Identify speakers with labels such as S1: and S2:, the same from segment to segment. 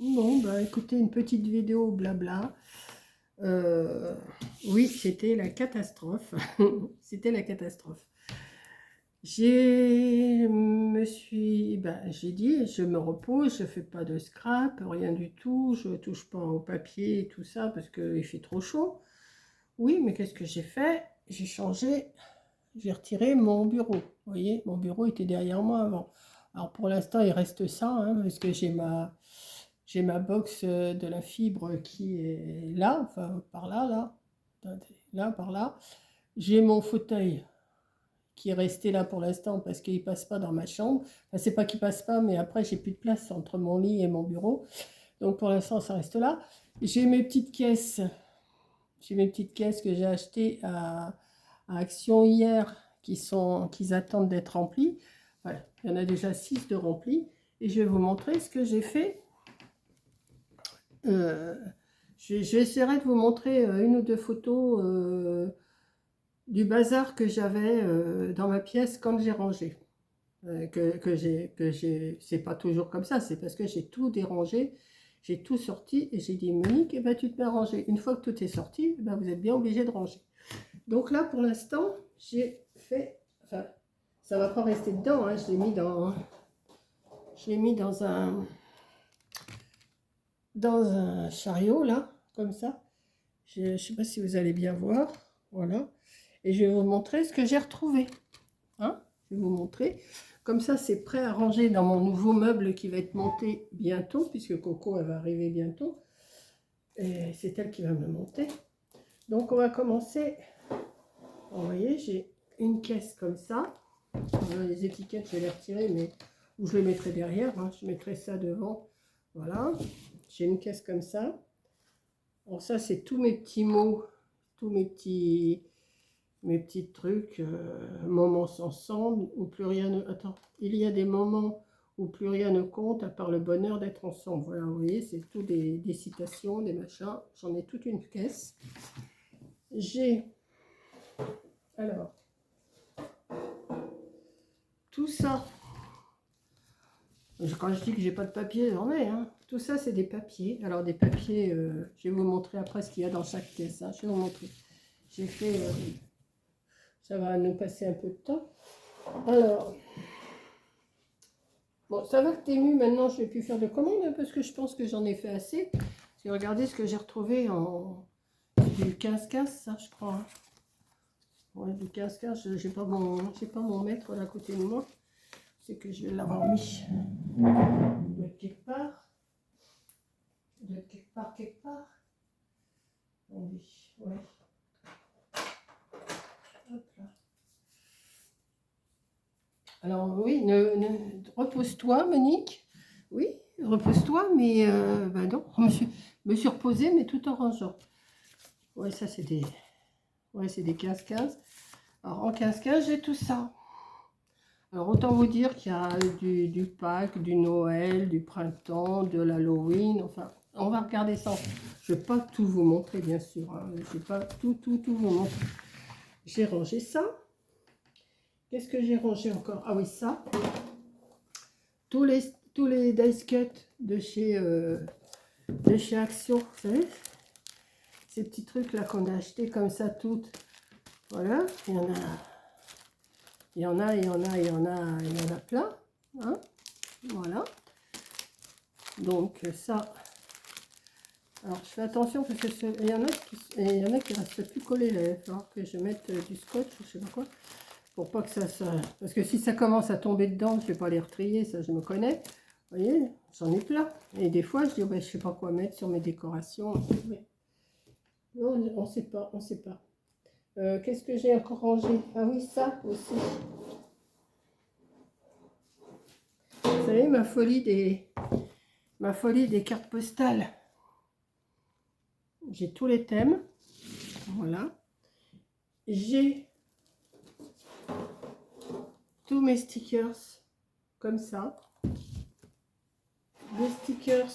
S1: Bon, bah écoutez, une petite vidéo blabla. Oui, c'était la catastrophe. C'était la catastrophe. J'ai dit, je me repose, je fais pas de scrap, rien du tout, je touche pas au papier et tout ça parce qu'il fait trop chaud. Oui, mais qu'est-ce que j'ai fait? J'ai changé, j'ai retiré mon bureau. Vous voyez, mon bureau était derrière moi avant. Alors pour l'instant, il reste ça, hein, parce que j'ai ma box de la fibre qui est là, enfin par là, là, par là. J'ai mon fauteuil qui est resté là pour l'instant parce qu'il passe pas dans ma chambre. Enfin, c'est pas qu'il passe pas, mais après j'ai plus de place entre mon lit et mon bureau. Donc pour l'instant, ça reste là. J'ai mes petites caisses. J'ai mes petites caisses que j'ai achetées à Action hier qui attendent d'être remplies. Voilà. Il y en a déjà 6 de remplis. Et je vais vous montrer ce que j'ai fait. Euh, J'essaierai de vous montrer une ou deux photos du bazar que j'avais dans ma pièce quand j'ai rangé. C'est pas toujours comme ça, c'est parce que j'ai tout dérangé, j'ai tout sorti et j'ai dit Monique, eh ben, tu te mets à ranger. Une fois que tout est sorti, eh ben, vous êtes bien obligé de ranger. Donc là, pour l'instant, j'ai fait, enfin, ça va pas rester dedans, hein, je l'ai mis dans un chariot là, comme ça. Je ne sais pas si vous allez bien voir, voilà. Et je vais vous montrer ce que j'ai retrouvé. Hein, je vais vous montrer. Comme ça, c'est prêt à ranger dans mon nouveau meuble qui va être monté bientôt, puisque Coco, elle va arriver bientôt. Et c'est elle qui va me le monter. Donc, on va commencer. Vous voyez, j'ai une caisse comme ça. Les étiquettes, je vais les retirer, mais où je les mettrai derrière. Hein, je mettrai ça devant. Voilà. J'ai une caisse comme ça. Bon, ça, c'est tous mes petits mots, tous mes petits trucs, moments ensemble, où plus rien ne... Attends, il y a des moments où plus rien ne compte à part le bonheur d'être ensemble. Voilà, vous voyez, c'est tout des citations, des machins. J'en ai toute une caisse. J'ai, alors, tout ça. Quand je dis que j'ai pas de papier, j'en ai. Hein. Tout ça, c'est des papiers. Alors, des papiers, je vais vous montrer après ce qu'il y a dans chaque caisse. Hein. Je vais vous montrer. J'ai fait... ça va nous passer un peu de temps. Alors... Bon, ça va que t'es ému, maintenant je ne vais plus faire de commandes parce que je pense que j'en ai fait assez. Parce que regardez ce que j'ai retrouvé du 15-15, ça je crois. Hein. Ouais, du 15-15, j'ai pas mon mètre là à côté de moi. C'est que je vais l'avoir mis. Il doit être quelque part. Il doit être quelque part. Oui, ouais. Hop là. Alors oui, repose-toi, Monique. Oui, repose-toi, mais ben non, me suis reposée, mais tout en rangeant. Ouais, ça c'est des 15-15. Alors en 15-15, j'ai tout ça. Alors autant vous dire qu'il y a du Pâques, du Noël, du printemps, de l'Halloween. Enfin, on va regarder ça. Je ne vais pas tout vous montrer, bien sûr. Hein. Je ne vais pas tout vous montrer. J'ai rangé ça. Qu'est-ce que j'ai rangé encore? Ah oui, ça. Tous les dice cuts de chez Action, vous savez, ces petits trucs là qu'on a achetés comme ça toutes. Voilà, il y en a plein. Hein, voilà. Donc ça, alors je fais attention parce que il y en a qui restent plus collés là. Il va falloir que je mette du scotch ou je sais pas quoi. Pour pas que parce que si ça commence à tomber dedans, je vais pas les retrier, ça je me connais. Vous voyez, j'en ai plein. Et des fois, je dis, oh, ben, je sais pas quoi mettre sur mes décorations. Mais non, on sait pas, on sait pas. Qu'est-ce que j'ai encore rangé? Ah oui, ça aussi. Vous savez, ma folie des cartes postales. J'ai tous les thèmes. Voilà. J'ai tous mes stickers comme ça. Des stickers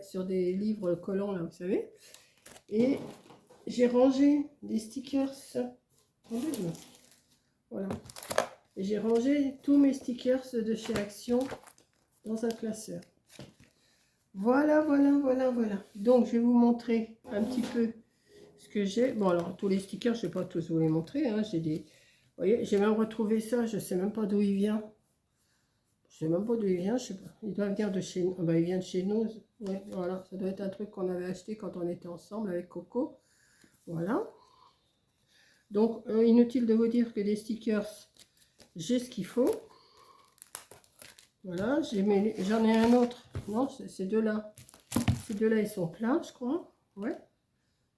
S1: sur des livres collants, là, vous savez. Et j'ai rangé des stickers. Voilà. Et j'ai rangé tous mes stickers de chez Action dans un classeur. Voilà, voilà, voilà, voilà. Donc, je vais vous montrer un petit peu ce que j'ai. Bon, alors, tous les stickers, je ne vais pas tous vous les montrer. Hein. J'ai des... Vous voyez, j'ai même retrouvé ça. Je ne sais même pas d'où il vient. Je sais même pas d'où il vient. Je sais pas. Il doit venir de chez nous. Ben, il vient de chez nous. Ouais, voilà. Ça doit être un truc qu'on avait acheté quand on était ensemble avec Coco. Voilà. Donc, inutile de vous dire que des stickers, j'ai ce qu'il faut. Voilà, j'en ai un autre. Non, ces deux-là. Ces deux-là, ils sont pleins, je crois. Ouais.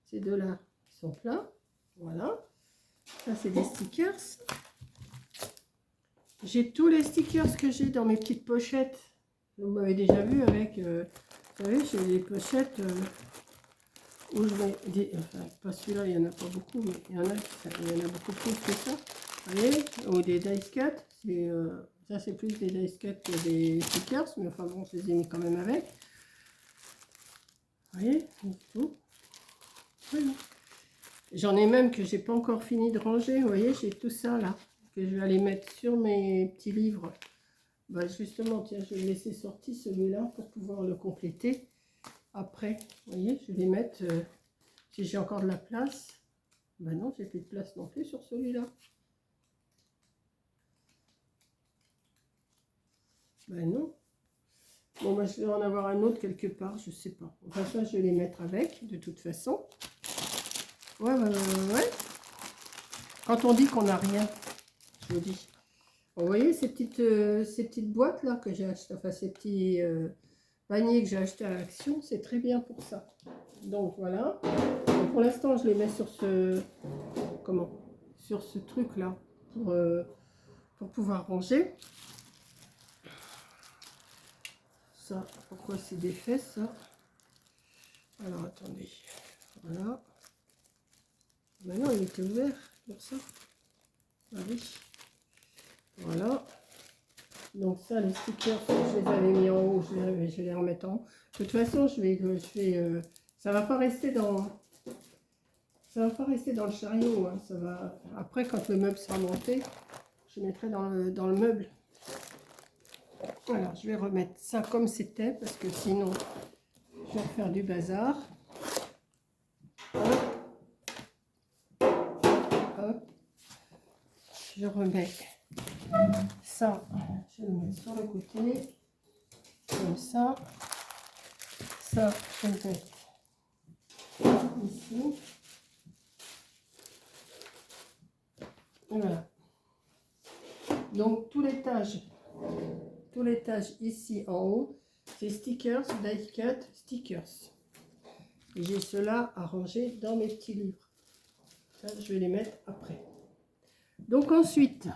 S1: Ces deux-là, ils sont pleins. Voilà. Ça, c'est des stickers. J'ai tous les stickers que j'ai dans mes petites pochettes. Vous m'avez déjà vu avec... vous savez, j'ai des pochettes où je mets des... Enfin, pas celui-là, il n'y en a pas beaucoup, mais il y en a beaucoup plus que ça. Vous voyez, ou des dice cut. Ça, c'est plus des dice cut que des stickers, mais enfin bon, je les ai mis quand même avec. Vous voyez, tout. Voilà. J'en ai même que j'ai pas encore fini de ranger. Vous voyez, j'ai tout ça là, que je vais aller mettre sur mes petits livres. Bah, justement, tiens, je vais le laisser sorti celui-là pour pouvoir le compléter après. Vous voyez, je vais les mettre, si j'ai encore de la place. Bah non, j'ai plus de place non plus sur celui-là. Ben non. Bon, bah, je vais en avoir un autre quelque part, je sais pas. Enfin, ça, je vais les mettre avec, de toute façon. Ouais, ouais. Quand on dit qu'on n'a rien, je vous dis. Vous voyez ces petites boîtes là que j'ai achetées, enfin ces petits paniers que j'ai achetés à l'Action, c'est très bien pour ça. Donc voilà. Donc, pour l'instant, je les mets sur sur ce truc là pour pouvoir ranger. Ça, pourquoi c'est défait ça? Alors attendez, voilà. Maintenant il était ouvert pour ça. Allez. Voilà. Donc ça, les stickers, je les avais mis en haut, je vais les remettre en haut. De toute façon, ça va pas rester dans le chariot. Hein, ça va. Après, quand le meuble sera monté, je mettrai dans le meuble. Alors, je vais remettre ça comme c'était parce que sinon, je vais faire du bazar. Hop. Hop. Je remets ça, je vais le mettre sur le côté, comme ça. Ça, je vais le mettre ici. Voilà. Donc, tout l'étage ici en haut, c'est stickers, die cut, stickers. Et j'ai cela à ranger dans mes petits livres. Ça, je vais les mettre après. Donc ensuite,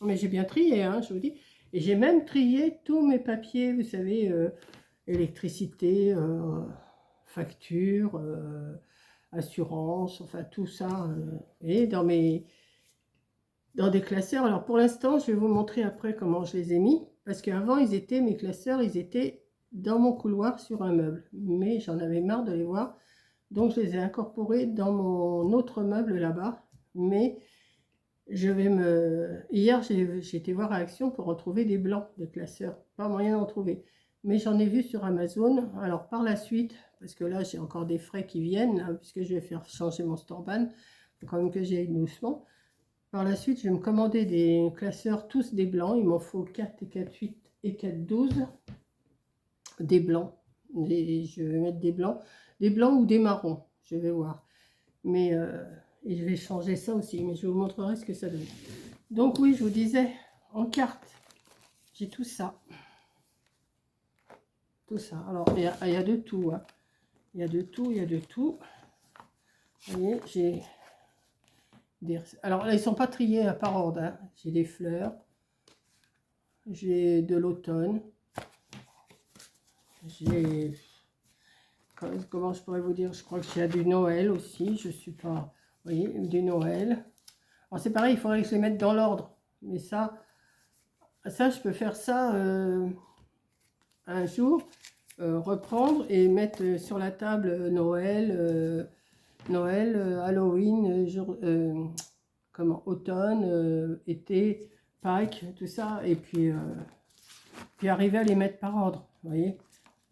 S1: mais j'ai bien trié, hein, je vous dis. Et j'ai même trié tous mes papiers, vous savez, électricité, facture, assurance, enfin tout ça. Et dans des classeurs. Alors pour l'instant, je vais vous montrer après comment je les ai mis. Parce qu'avant, mes classeurs, ils étaient dans mon couloir sur un meuble. Mais j'en avais marre de les voir. Donc je les ai incorporés dans mon autre meuble là-bas. Mais hier, j'ai été voir à Action pour en trouver des blancs, des classeurs. Pas moyen d'en trouver. Mais j'en ai vu sur Amazon. Alors par la suite, parce que là, j'ai encore des frais qui viennent, hein, puisque je vais faire changer mon Storban. Il faut quand même que j'y aille doucement. Par la suite, je vais me commander des classeurs, tous des blancs. Il m'en faut 4 et 4, 8 et 4, 12. Des blancs. Je vais mettre des blancs ou des marrons. Je vais voir. Mais et je vais changer ça aussi. Mais je vous montrerai ce que ça donne. Donc oui, je vous disais, en carte, j'ai tout ça. Tout ça. Alors, il y a de tout. Hein. Il y a de tout, il y a de tout. Vous voyez, j'ai... Alors là, ils ne sont pas triés à part ordre. Hein. J'ai des fleurs. J'ai de l'automne. J'ai... Comment je pourrais vous dire? Je crois que j'ai du Noël aussi. Je suis pas... Vous voyez, du Noël. Alors c'est pareil, il faudrait que je les mette dans l'ordre. Mais ça, je peux faire ça un jour. Reprendre et mettre sur la table Noël, Halloween, automne, été, Pâques, tout ça. Et puis puis arriver à les mettre par ordre. Vous voyez,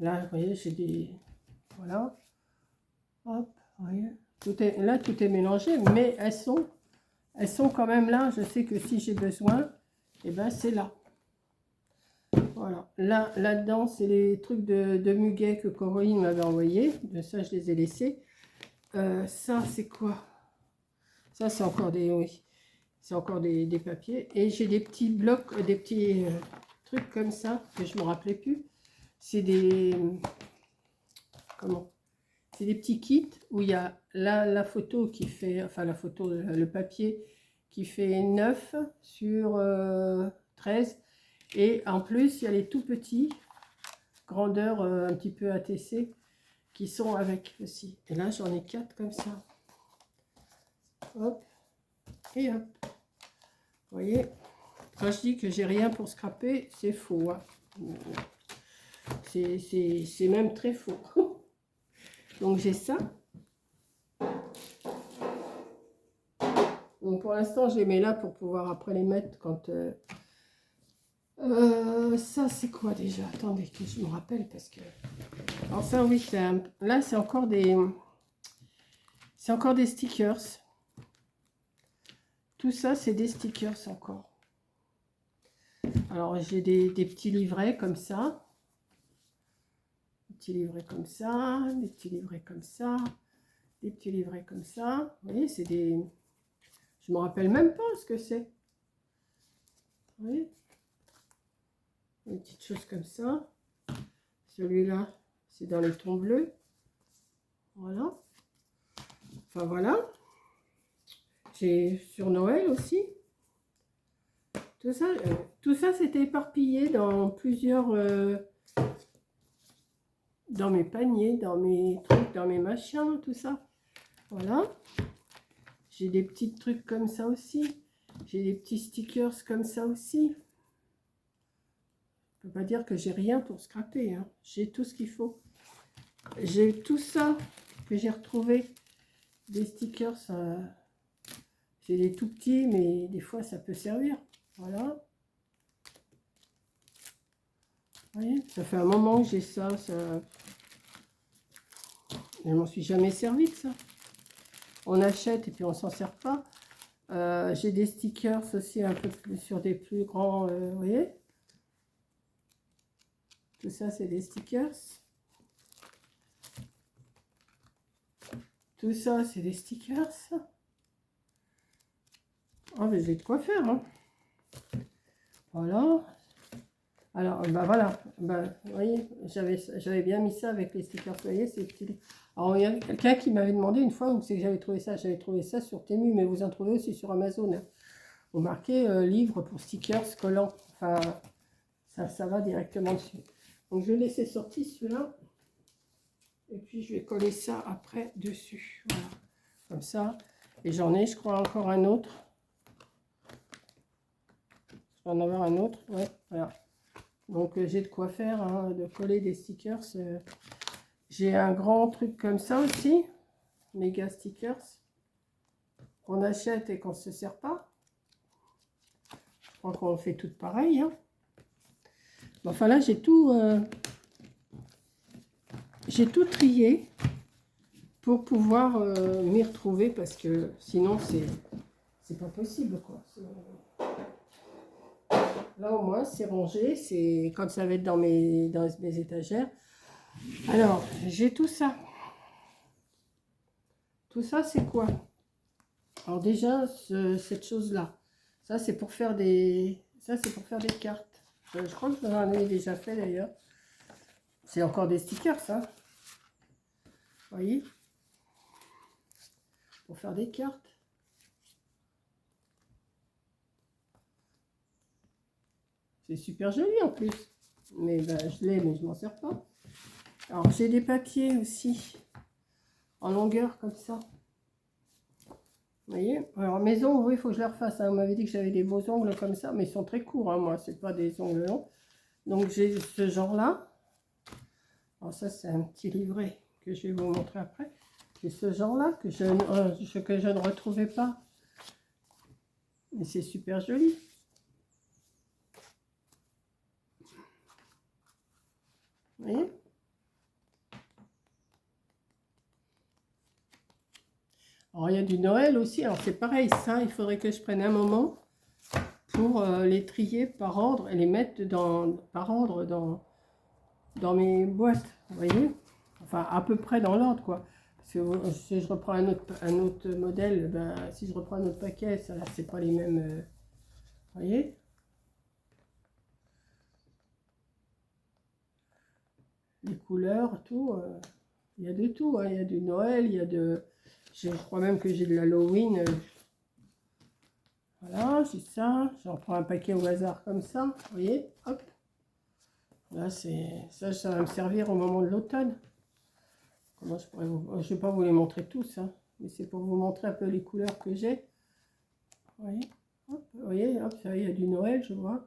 S1: là, vous voyez, j'ai des... Voilà. Hop, vous voyez. Là, tout est mélangé, mais elles sont quand même là. Je sais que si j'ai besoin, et ben c'est là. Voilà. Là-dedans, c'est les trucs de muguet que Coraline m'avait envoyé. De ça, je les ai laissés. Ça, c'est quoi? Ça, c'est encore des... Oui. C'est encore des papiers. Et j'ai des petits blocs, des petits trucs comme ça, que je ne me rappelais plus. C'est des... Comment? C'est des petits kits où il y a la photo qui fait... Enfin, la photo, le papier qui fait 9 sur 13. Et en plus, il y a les tout petits, grandeur un petit peu ATC, qui sont avec aussi. Et là, j'en ai 4 comme ça. Hop. Et hop. Vous voyez, quand je dis que j'ai rien pour scraper, c'est faux. Hein. C'est même très faux. Donc j'ai ça. Donc pour l'instant, je les mets là pour pouvoir après les mettre quand... ça, c'est quoi déjà? Attendez, que je me rappelle parce que... Alors ça, oui, là, c'est encore des... C'est encore des stickers. Tout ça, c'est des stickers encore. Alors, j'ai des petits livrets comme ça. Des petits livrets comme ça. Des petits livrets comme ça. Des petits livrets comme ça. Vous voyez, c'est des... Je me rappelle même pas ce que c'est. Vous voyez? Une petite chose comme ça. Celui-là, c'est dans les tons bleus. Voilà. Enfin, voilà. J'ai sur Noël aussi. Tout ça c'était éparpillé dans plusieurs... dans mes paniers, dans mes trucs, dans mes machins, tout ça. Voilà. J'ai des petits trucs comme ça aussi. J'ai des petits stickers comme ça aussi. Je ne peux pas dire que j'ai rien pour scraper. Hein. J'ai tout ce qu'il faut. J'ai tout ça que j'ai retrouvé. Des stickers, c'est des tout petits, mais des fois ça peut servir. Voilà. Vous voyez, ça fait un moment que j'ai ça. Je m'en suis jamais servi de ça. On achète et puis on s'en sert pas. J'ai des stickers aussi un peu plus sur des plus grands, vous voyez. Tout ça, c'est des stickers. Tout ça, c'est des stickers. Ah, mais j'ai de quoi faire. Hein. Voilà. Alors, bah voilà. Bah, vous voyez, j'avais bien mis ça avec les stickers. Vous voyez, ces petits... Alors, il y a quelqu'un qui m'avait demandé une fois où c'est que j'avais trouvé ça. J'avais trouvé ça sur Temu, mais vous en trouvez aussi sur Amazon. Hein. Vous marquez livre pour stickers collants. Enfin, ça va directement dessus. Donc, je vais laisser sortir celui-là. Et puis, je vais coller ça après dessus. Voilà. Comme ça. Et j'en ai, je crois, encore un autre. Je vais en avoir un autre. Ouais, voilà. Donc, j'ai de quoi faire, hein, de coller des stickers. J'ai un grand truc comme ça aussi. Méga stickers. Qu'on achète et qu'on ne se sert pas. Je crois qu'on fait tout pareil. Hein. Enfin, là, j'ai tout trié pour pouvoir m'y retrouver parce que sinon, c'est pas possible, quoi. Là, au moins, c'est rangé. C'est quand ça va être dans mes étagères. Alors, j'ai tout ça. Tout ça, c'est quoi? Alors déjà, cette chose-là. Ça, c'est pour faire des... Ça, c'est pour faire des cartes. Je crois que j'en ai déjà fait, d'ailleurs. C'est encore des stickers, ça. Vous voyez? Pour faire des cartes. C'est super joli, en plus. Mais ben, je l'ai, mais je m'en sers pas. Alors, j'ai des papiers aussi. En longueur, comme ça. Vous voyez? Alors, mes ongles, oui, il faut que je les refasse. Hein. On m'avait dit que j'avais des beaux ongles comme ça, mais ils sont très courts, hein, moi. C'est pas des ongles longs. Donc, j'ai ce genre-là. Alors, ça, c'est un petit livret que je vais vous montrer après. J'ai ce genre-là que je ne retrouvais pas. Mais c'est super joli. Vous voyez? Alors, il y a du Noël aussi. Alors, c'est pareil, ça, il faudrait que je prenne un moment pour les trier par ordre et les mettre par ordre dans mes boîtes. Vous voyez? Enfin, à peu près dans l'ordre, quoi. Parce que si je reprends un autre modèle, ben, si je reprends un autre paquet, ça, c'est pas les mêmes. Vous voyez? Les couleurs, tout. Il y a de tout. Hein. Il y a du Noël, il y a de. Je crois même que j'ai de l'Halloween. Voilà, c'est ça. J'en prends un paquet au hasard comme ça. Vous voyez? Hop. Là, ça va me servir au moment de l'automne. Comment je pourrais vous... Je vais pas vous les montrer tous, hein, mais c'est pour vous montrer un peu les couleurs que j'ai. Vous voyez? Hop, vous voyez, hop, ça, il y a du Noël, je vois.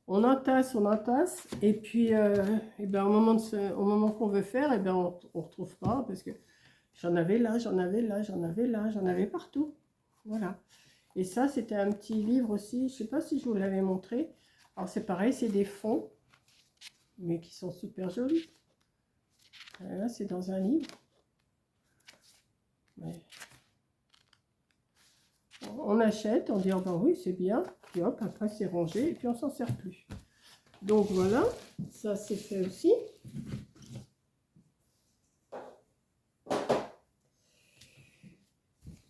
S1: On entasse, et puis et ben, au moment qu'on veut faire, et ben, on retrouve pas, parce que j'en avais là, j'en avais là, j'en avais là, j'en avais partout. Voilà. Et ça, c'était un petit livre aussi, je sais pas si je vous l'avais montré. Alors c'est pareil, c'est des fonds, mais qui sont super jolis. Là, c'est dans un livre. Ouais. On achète, on dit oh ben oui c'est bien, puis hop après c'est rangé et puis on s'en sert plus. Donc voilà, ça c'est fait aussi.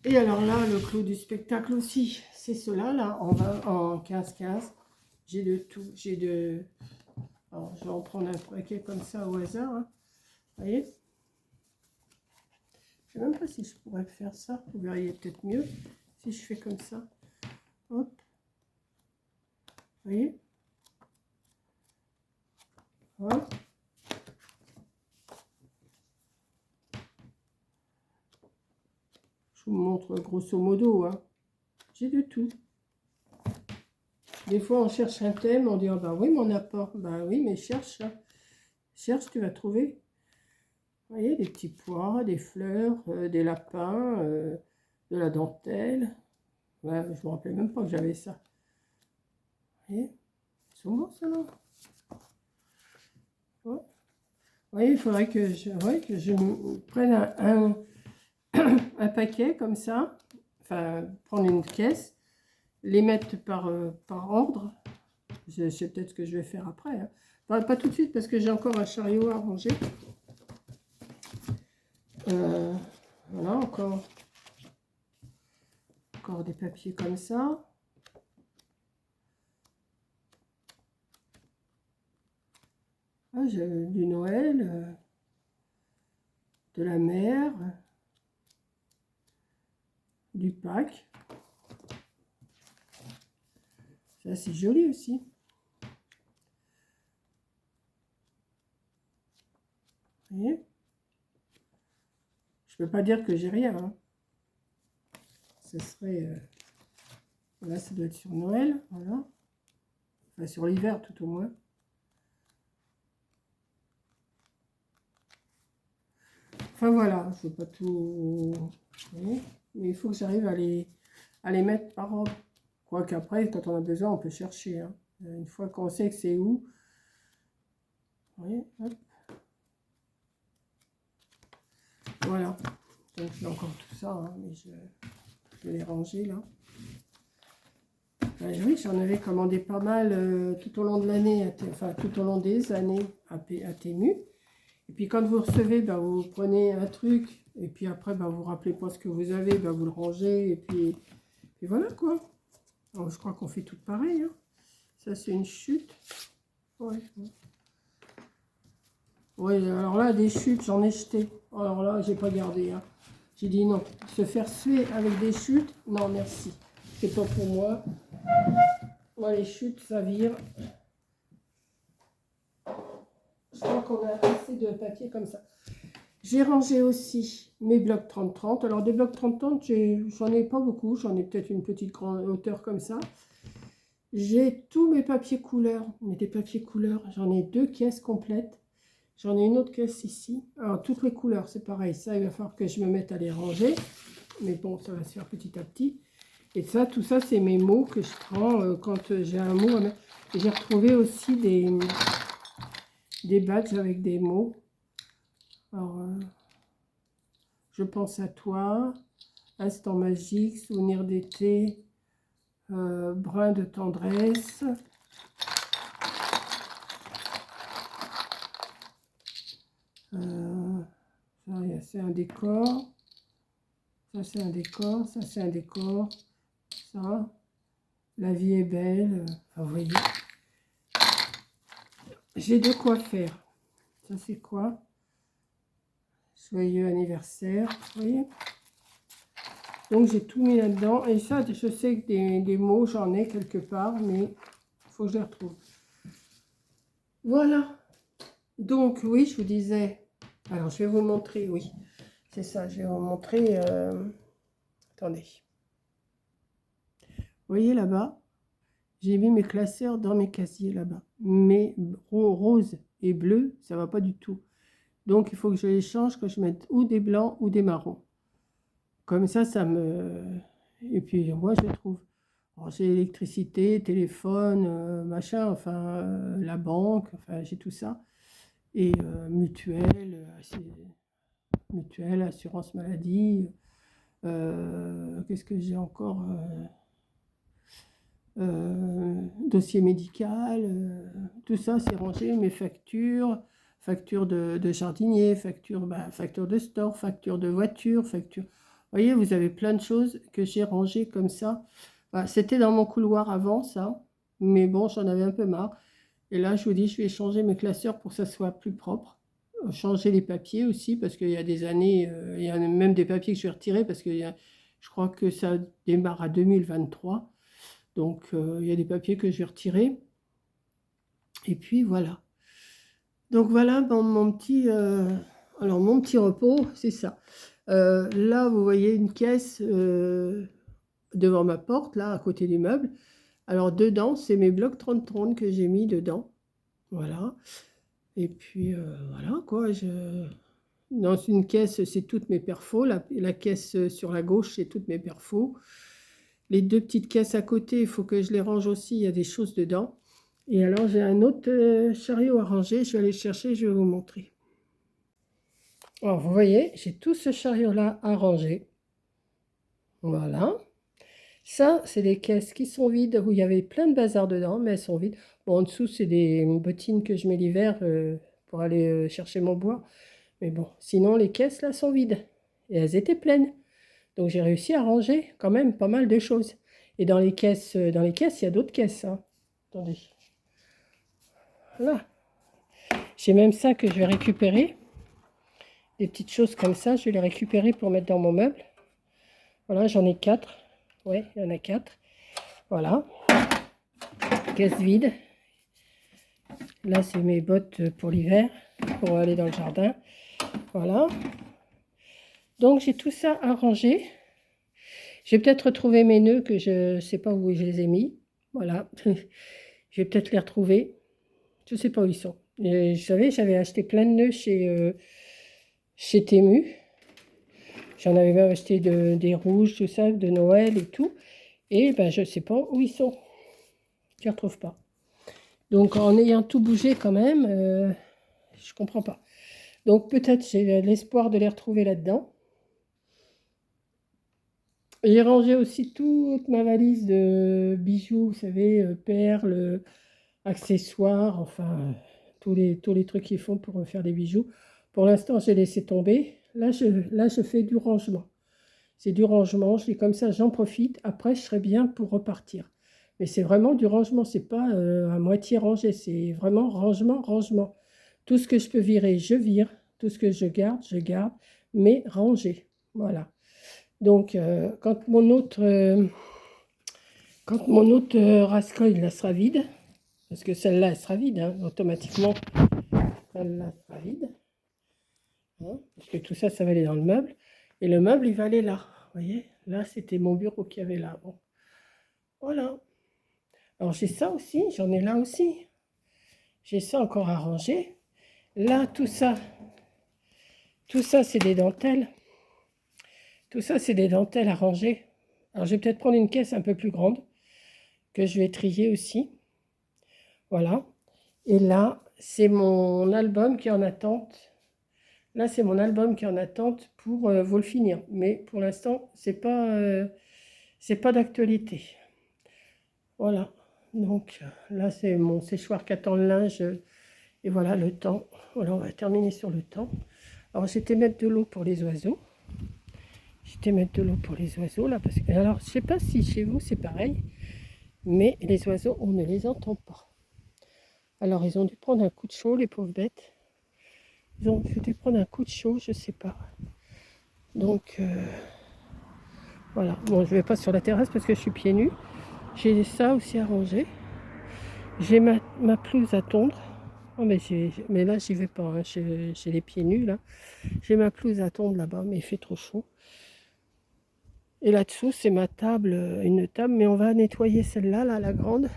S1: Et alors là le clou du spectacle aussi, c'est cela là en 15-15. J'ai de tout, j'ai de. Alors je vais en prendre un paquet comme ça au hasard. Hein. Vous voyez? Je sais même pas si je pourrais faire ça, vous verriez peut-être mieux si je fais comme ça. Hop. Vous voyez? Hop. Je vous montre grosso modo. Hein. J'ai de tout. Des fois, on cherche un thème, on dit, oh, bah oui, mais on n'a pas. Bah oui, mais cherche. Hein. Cherche, tu vas trouver. Vous voyez, des petits pois, des fleurs, des lapins, de la dentelle. Ouais, je ne me rappelais même pas que j'avais ça. Vous voyez? Ils sont bons, ça, là. Ouais. Vous voyez, il faudrait que je prenne un paquet comme ça. Enfin, prendre une caisse, les mettre par ordre. Je sais peut-être ce que je vais faire après. Hein. Enfin, pas tout de suite parce que j'ai encore un chariot à ranger. Voilà, encore des papiers comme ça. Ah, j'ai du Noël, de la mer, du Pâques. Ça, c'est joli aussi. Vous voyez? Je peux pas dire que j'ai rien. Hein. Ce serait... Voilà, ça doit être sur Noël. Voilà. Enfin, sur l'hiver, tout au moins. Enfin, voilà. Je ne veux pas tout... Vous voyez? Mais il faut que j'arrive à les mettre par ordre. Quoique après, quand on a besoin, on peut chercher. Hein. Une fois qu'on sait que c'est où. Vous voyez? Hop. Voilà. Donc j'ai encore tout ça, hein, mais je vais les ranger là. Oui, j'en avais commandé pas mal tout au long de l'année, enfin tout au long des années à Temu. Et puis quand vous recevez, ben, vous prenez un truc, et puis après, ben, vous ne rappelez pas ce que vous avez, ben, vous le rangez, et puis voilà quoi. Alors, je crois qu'on fait tout pareil. Hein. Ça, c'est une chute. Ouais. Oui, alors là, des chutes, j'en ai jeté. Alors là, j'ai pas gardé. Hein. J'ai dit non. Se faire suer avec des chutes, non, merci. C'est pas pour moi. Moi, les chutes, ça vire. Je crois qu'on a assez de papier comme ça. J'ai rangé aussi mes blocs 30-30. Alors, des blocs 30-30, j'en ai pas beaucoup. J'en ai peut-être une petite grande hauteur comme ça. J'ai tous mes papiers couleurs. Mais des papiers couleurs, j'en ai 2 caisses complètes. J'en ai une autre caisse ici. Alors, toutes les couleurs, c'est pareil. Ça, il va falloir que je me mette à les ranger. Mais bon, ça va se faire petit à petit. Et ça, tout ça, c'est mes mots que je prends quand j'ai un mot à mettre. J'ai retrouvé aussi des badges avec des mots. Alors, je pense à toi, instant magique, souvenir d'été, brin de tendresse. Ça, c'est un décor. Ça, c'est un décor. Ça, c'est un décor. Ça, la vie est belle. Enfin, vous voyez. J'ai de quoi faire. Ça, c'est quoi? Joyeux anniversaire. Vous voyez? Donc, j'ai tout mis là-dedans. Et ça, je sais que des mots, j'en ai quelque part, mais il faut que je les retrouve. Voilà. Donc, oui, je vous disais... Alors, je vais vous montrer, oui. C'est ça, je vais vous montrer... Attendez. Vous voyez là-bas, j'ai mis mes classeurs dans mes casiers là-bas. Mais rose et bleu, ça ne va pas du tout. Donc, il faut que je les change, que je mette ou des blancs ou des marrons. Comme ça me... Et puis, moi, je trouve. Alors, j'ai l'électricité, téléphone, machin, enfin, la banque, enfin, j'ai tout ça. Et mutuelle, assurance maladie. Qu'est-ce que j'ai encore dossier médical, tout ça c'est rangé, mes factures, facture de jardinier, facture de store, facture de voiture, facture. Vous voyez, vous avez plein de choses que j'ai rangées comme ça. C'était dans mon couloir avant ça, mais bon, j'en avais un peu marre. Et là, je vous dis, je vais changer mes classeurs pour que ça soit plus propre. Changer les papiers aussi, parce qu'il y a des années, il y a même des papiers que je vais retirer, parce que je crois que ça démarre à 2023. Donc, il y a des papiers que je vais retirer. Et puis, voilà. Donc, voilà mon petit... alors, mon petit repos, c'est ça. Là, vous voyez une caisse devant ma porte, là, à côté du meuble. Alors, dedans, c'est mes blocs 30-30 que j'ai mis dedans. Voilà. Et puis, voilà, quoi. Dans une caisse, c'est toutes mes perfos. La caisse sur la gauche, c'est toutes mes perfos. Les deux petites caisses à côté, il faut que je les range aussi, il y a des choses dedans. Et alors, j'ai un autre chariot à ranger, je vais aller le chercher, je vais vous montrer. Alors, vous voyez, j'ai tout ce chariot-là à ranger. Voilà. Ça, c'est des caisses qui sont vides, où il y avait plein de bazar dedans, mais elles sont vides. Bon, en dessous, c'est des bottines que je mets l'hiver pour aller chercher mon bois. Mais bon, sinon, les caisses, là, sont vides. Et elles étaient pleines. Donc, j'ai réussi à ranger quand même pas mal de choses. Et dans les caisses, il y a d'autres caisses. Hein. Attendez. Voilà. J'ai même ça que je vais récupérer. Des petites choses comme ça, je vais les récupérer pour mettre dans mon meuble. Voilà, j'en ai 4. Oui, il y en a 4. Voilà. Caisse vide. Là, c'est mes bottes pour l'hiver, pour aller dans le jardin. Voilà. Donc, j'ai tout ça à ranger. J'ai peut-être retrouvé mes nœuds que je ne sais pas où je les ai mis. Voilà. Je vais peut-être les retrouver. Je ne sais pas où ils sont. Et, vous savez, j'avais acheté plein de nœuds chez Temu. J'en avais même acheté des rouges, tout ça, de Noël et tout. Et ben, je ne sais pas où ils sont. Je ne les retrouve pas. Donc, en ayant tout bougé quand même, je ne comprends pas. Donc, peut-être j'ai l'espoir de les retrouver là-dedans. J'ai rangé aussi toute ma valise de bijoux, vous savez, perles, accessoires, enfin, tous les trucs qu'ils font pour faire des bijoux. Pour l'instant, j'ai laissé tomber. Là, je fais du rangement. C'est du rangement, je dis comme ça, j'en profite. Après, je serai bien pour repartir. Mais c'est vraiment du rangement, c'est pas à moitié rangé, c'est vraiment rangement, rangement. Tout ce que je peux virer, je vire. Tout ce que je garde, mais rangé. Voilà. Donc, quand mon autre rascoille là sera vide, parce que celle-là, elle sera vide, hein, automatiquement, celle-là sera vide, hein, parce que tout ça, ça va aller dans le meuble, et le meuble, il va aller là, vous voyez, là, c'était mon bureau qu'il y avait là, bon, voilà. Alors, j'ai ça aussi, j'en ai là aussi, j'ai ça encore à ranger, là, tout ça, c'est des dentelles, tout ça, c'est des dentelles à ranger, Alors, je vais peut-être prendre une caisse un peu plus grande, que je vais trier aussi. Voilà. Et là, c'est mon album qui est en attente. Là, c'est mon album qui est en attente pour vous le finir. Mais pour l'instant, c'est pas d'actualité. Voilà. Donc là, c'est mon séchoir qui attend le linge. Et voilà le temps. Voilà, on va terminer sur le temps. Alors, j'étais mettre de l'eau pour les oiseaux. J'étais mettre de l'eau pour les oiseaux là. Parce que, alors, je sais pas si chez vous c'est pareil. Mais les oiseaux, on ne les entend pas. Alors, ils ont dû prendre un coup de chaud, les pauvres bêtes. Ils ont dû prendre un coup de chaud, je sais pas. Donc, voilà. Bon, je vais pas sur la terrasse parce que je suis pieds nus. J'ai ça aussi à ranger. J'ai ma pelouse à tondre. Oh, mais là, j'y vais pas. Hein. J'ai les pieds nus, là. J'ai ma pelouse à tondre là-bas, mais il fait trop chaud. Et là-dessous, c'est ma table, une table. Mais on va nettoyer celle-là, là, la grande.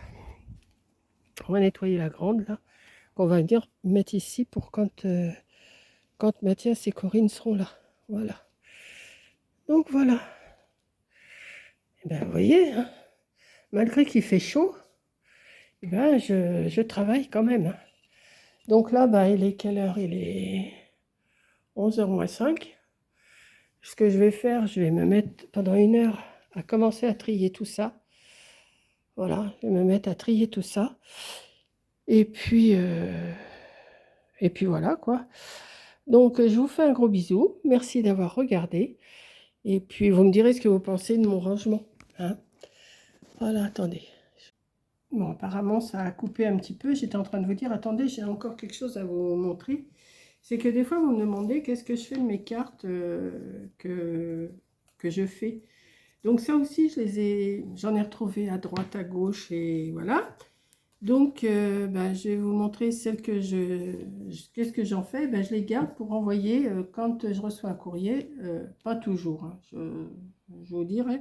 S1: On va nettoyer la grande, là. On va venir mettre ici pour quand Mathias et Corinne seront là. Voilà. Donc, voilà. Et ben, vous voyez, hein, malgré qu'il fait chaud, eh ben, je travaille quand même. Hein. Donc là, bah, il est quelle heure? Il est 11h moins 5. Ce que je vais faire, je vais me mettre pendant 1 heure à commencer à trier tout ça. Voilà, je vais me mettre à trier tout ça. Et puis voilà quoi. Donc je vous fais un gros bisou. Merci d'avoir regardé. Et puis vous me direz ce que vous pensez de mon rangement. Hein. Voilà, attendez. Bon, apparemment ça a coupé un petit peu. J'étais en train de vous dire, attendez, j'ai encore quelque chose à vous montrer. C'est que des fois vous me demandez qu'est-ce que je fais de mes cartes que je fais. Donc ça aussi, j'en ai retrouvé à droite, à gauche et voilà. Donc ben, je vais vous montrer celles que qu'est-ce que j'en fais? Ben, je les garde pour envoyer quand je reçois un courrier. Pas toujours, hein, je vous dirai.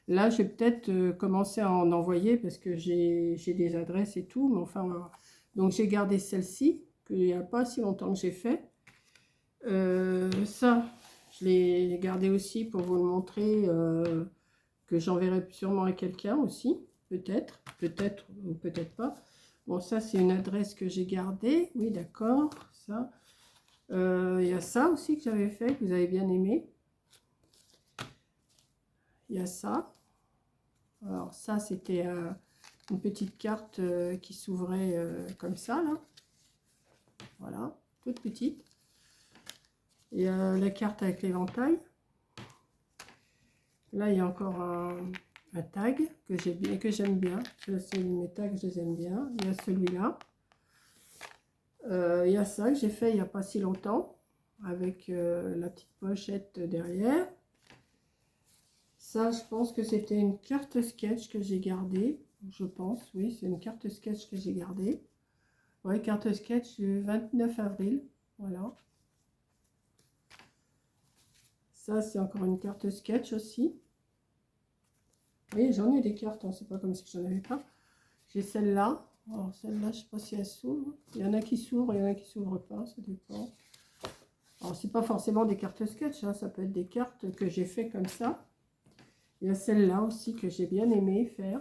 S1: Là, je vais peut-être commencer à en envoyer parce que j'ai des adresses et tout. Mais enfin, voilà. Donc j'ai gardé celle-ci, qu'il n'y a pas si longtemps que j'ai fait. Ça, je l'ai gardé aussi pour vous le montrer, que j'enverrai sûrement à quelqu'un aussi, peut-être ou peut-être pas. Bon, ça, c'est une adresse que j'ai gardée. Oui, d'accord, ça. Il y a ça aussi que j'avais fait, que vous avez bien aimé. Il y a ça. Alors, ça, c'était une petite carte qui s'ouvrait comme ça, là. Voilà, toute petite. Et la carte avec l'éventail. Là, il y a encore un tag que j'aime bien. Mes tags, je les aime bien. Il y a celui-là. Il y a ça que j'ai fait il n'y a pas si longtemps, avec la petite pochette derrière. Ça, je pense que c'était une carte sketch que j'ai gardée. Je pense, oui, c'est une carte sketch que j'ai gardée. Oui, carte sketch du 29 avril. Voilà. Ça, c'est encore une carte sketch aussi. Oui, j'en ai des cartes, hein, c'est pas comme si j'en avais pas. J'ai celle-là. Alors, celle-là, je ne sais pas si elle s'ouvre. Il y en a qui s'ouvrent, il y en a qui ne s'ouvrent pas, ça dépend. Alors, c'est pas forcément des cartes sketch, hein, ça peut être des cartes que j'ai fait comme ça. Il y a celle-là aussi que j'ai bien aimé faire.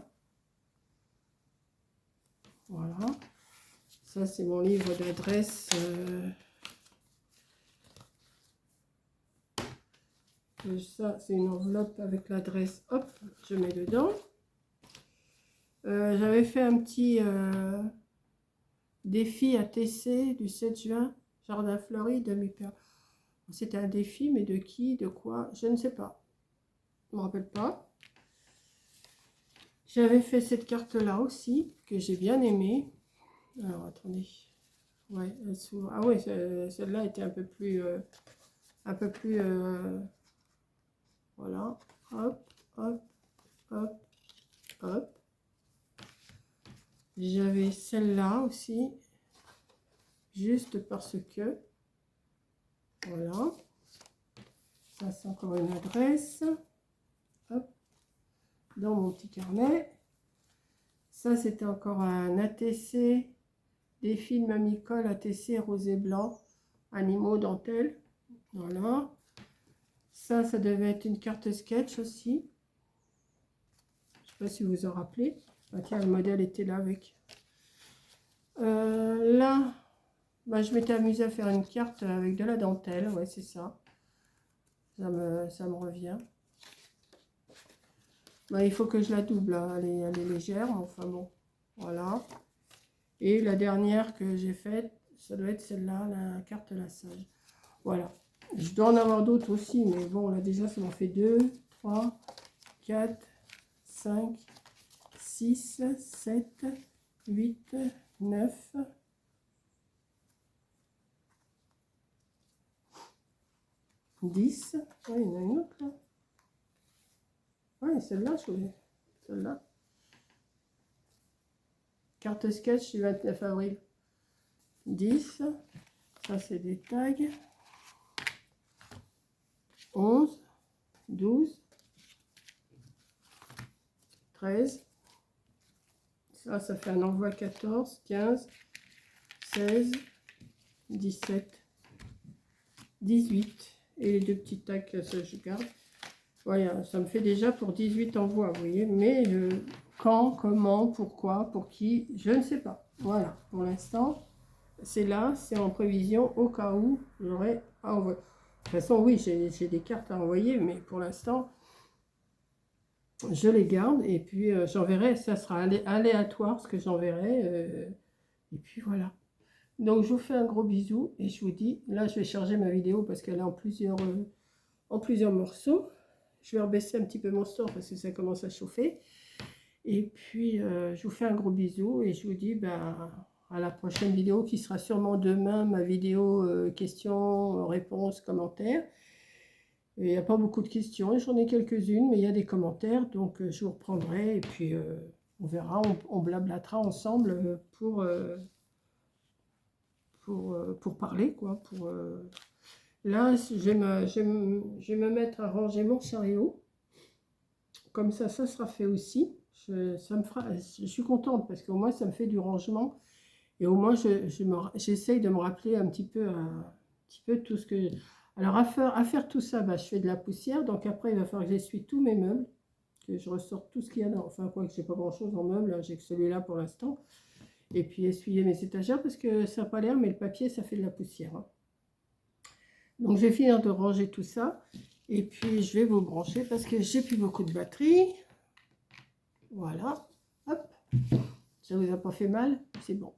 S1: Voilà. Ça, c'est mon livre d'adresse. Ça, c'est une enveloppe avec l'adresse. Hop, je mets dedans. J'avais fait un petit défi à TC du 7 juin, Jardin fleuri, demi-paire. C'était un défi, mais de qui, de quoi, je ne sais pas. Je ne me rappelle pas. J'avais fait cette carte-là aussi, que j'ai bien aimée. Alors, attendez. Ouais, elle s'ouvre. Ah ouais, celle-là était un peu plus... voilà. Hop, hop, hop, hop. J'avais celle-là aussi, juste parce que... Voilà. Ça, c'est encore une adresse. Hop. Dans mon petit carnet. Ça, c'était encore un ATC, des films amicoles ATC rosé blanc, animaux dentelle. Voilà. Ça devait être une carte sketch aussi. sais pas si vous vous en rappelez. Ah, tiens, le modèle était là avec. Là, bah, je m'étais amusée à faire une carte avec de la dentelle. Ouais, c'est ça. Ça me revient. Bah, il faut que je la double, hein. Elle est légère, mais enfin bon. Voilà. Et la dernière que j'ai faite, ça doit être celle-là, la carte lassage. Voilà. Je dois en avoir d'autres aussi, mais bon, là déjà, ça m'en fait 2, 3, 4, 5, 6, 7, 8, 9, 10. Oui, il y en a une autre là. Oui, celle-là, je voulais. Celle-là. Carte sketch du 29 avril. 10. Ça, c'est des tags. 11, 12, 13. Ça fait un envoi 14, 15, 16, 17, 18. Et les deux petits tags, ça je garde. Voilà, ça me fait déjà pour 18 envois, vous voyez. Mais quand, comment, pourquoi, pour qui, je ne sais pas. Voilà, pour l'instant, c'est là, c'est en prévision au cas où j'aurais à envoyer. De toute façon, oui, j'ai des cartes à envoyer, mais pour l'instant, je les garde. Et puis, j'enverrai, ça sera aléatoire ce que j'enverrai. Et puis, voilà. Donc, je vous fais un gros bisou et je vous dis, là, je vais charger ma vidéo parce qu'elle est en plusieurs morceaux. Je vais rebaisser un petit peu mon store parce que ça commence à chauffer. Et puis, je vous fais un gros bisou et je vous dis à la prochaine vidéo qui sera sûrement demain, ma vidéo questions, réponses, commentaires. Il n'y a pas beaucoup de questions, j'en ai quelques-unes, mais il y a des commentaires, donc je vous reprendrai et puis on verra, on blablatera ensemble pour parler, quoi. Là, je vais me mettre à ranger mon chariot. Comme ça sera fait aussi. Je suis contente parce qu'au moins, ça me fait du rangement. Et au moins, j'essaye de me rappeler un petit peu tout ce que... Alors, à faire tout ça, je fais de la poussière. Donc, après, il va falloir que j'essuie tous mes meubles. Que je ressorte tout ce qu'il y a dans... Enfin, quoi que j'ai pas grand-chose en meubles. Hein, j'ai que celui-là pour l'instant. Et puis, essuyer mes étagères parce que ça n'a pas l'air, mais le papier, ça fait de la poussière. Hein. Donc, je vais finir de ranger tout ça. Et puis, je vais vous brancher parce que j'ai plus beaucoup de batterie. Voilà. Hop. Ça vous a pas fait mal? C'est bon.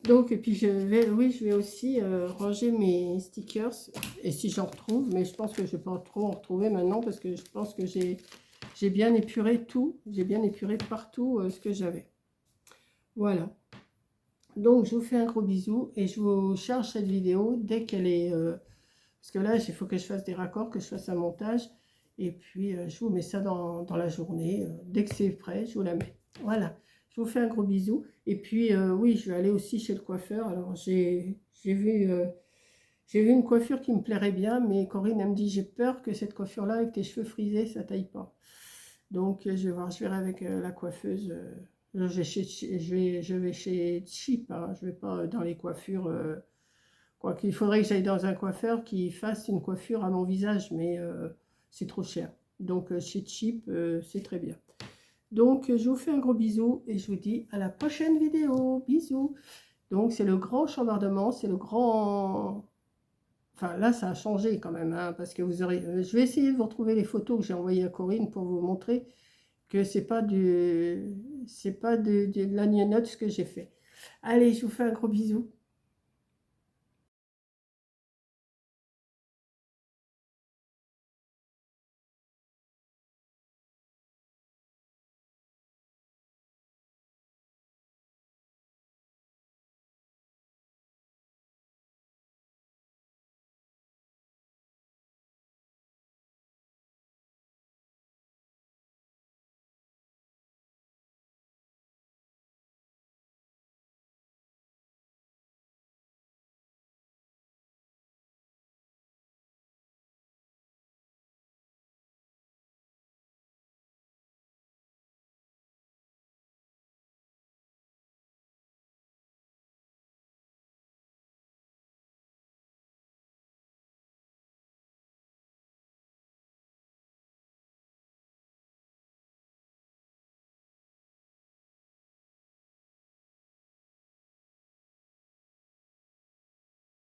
S1: Donc, et puis, je vais aussi ranger mes stickers. Et si j'en retrouve, mais je pense que je ne vais pas trop en retrouver maintenant parce que je pense que j'ai bien épuré tout. J'ai bien épuré partout ce que j'avais. Voilà. Donc, je vous fais un gros bisou et je vous charge cette vidéo dès qu'elle est... parce que là, il faut que je fasse des raccords, que je fasse un montage. Et puis, je vous mets ça dans la journée. Dès que c'est prêt, je vous la mets. Voilà. Je vous fais un gros bisou. Et puis, oui, je vais aller aussi chez le coiffeur. Alors, j'ai vu une coiffure qui me plairait bien. Mais Corinne, elle me dit, j'ai peur que cette coiffure-là, avec tes cheveux frisés, ça taille pas. Donc, je vais voir. Je verrai avec la coiffeuse. Je vais chez Cheap. Hein, je ne vais pas dans les coiffures... Quoi qu'il faudrait que j'aille dans un coiffeur qui fasse une coiffure à mon visage, mais c'est trop cher. Donc chez Cheap, c'est très bien. Donc je vous fais un gros bisou et je vous dis à la prochaine vidéo. Bisous. Donc c'est le grand chambardement, c'est le grand... Enfin là ça a changé quand même, hein, parce que vous aurez... Je vais essayer de vous retrouver les photos que j'ai envoyées à Corinne pour vous montrer que c'est pas de la gnognotte ce que j'ai fait. Allez, je vous fais un gros bisou.